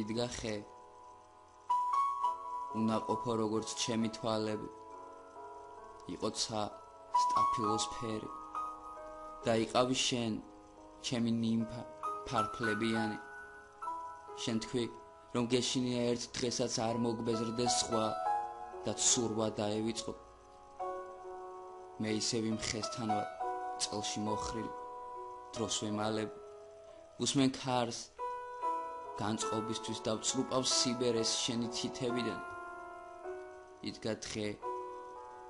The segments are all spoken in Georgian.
იდგა ხე უნაყოფო როგორც ჩემი თვალები იყო ცა სტაფილოსფერი და იყავი შენ ჩემი ნიმფა ფარფლებიანი შენ თქვი რომ გეშინია ერთ დღესაც არ მოგბეზრდეს სხვა და ცურვა დაევიწყო მე ისევ იმ ხესთან ვარ წელში მოხრილი დროს ვემალებ უსმენ ქარს განწყობისთვის დავწრუპავ სიბერეს შენი თითებიდან იდგა დღე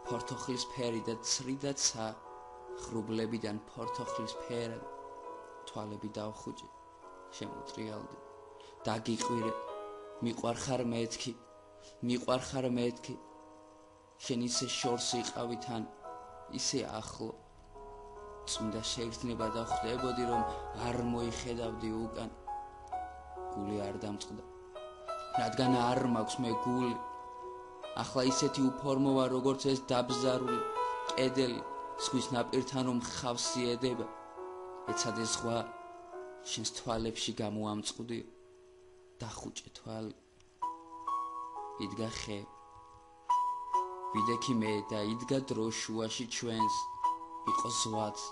ფორთოხლის ფერი და ცრიდა ცა ხრუბლებიდან ფორთოხლის ფერად თვალები დავხუჭე შემოტრიალდი დაგიყვირე მიყვარხარ მეთქი შენ ისე შორს იყავი თან ისე ახლო წმინდა შეერთნება და ხვდებოდი რომ არ მოიხედავდი უკან გული არ დამწყდა რადგან არ მაქვს მე გული ახლა ისეთი უფორმოა როგორც ეს დაბზარული კედელი ზღვის ნაპირთან რომ ხავსი ედება ეცადე ზღვა შენს თვალებში გამოამწყდიო დახუჭე თვალი იდგა ხე ვიდექი მე და იდგა დრო შუაში ჩვენს იყო ზვაც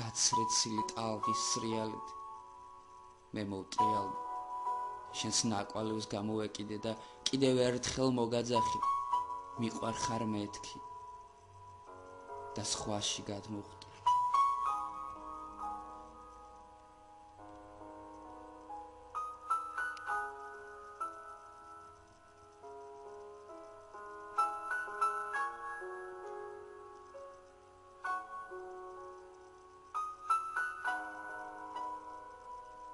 გაცრეცილი ტალღის სრიალით მე მოვტრიალდი შენს ნაკვალევს გამოვეკიდე და კიდევ ერთხელ მოგაძახი მიყვარხარ მეთქი და სხვაში გადმოხვდი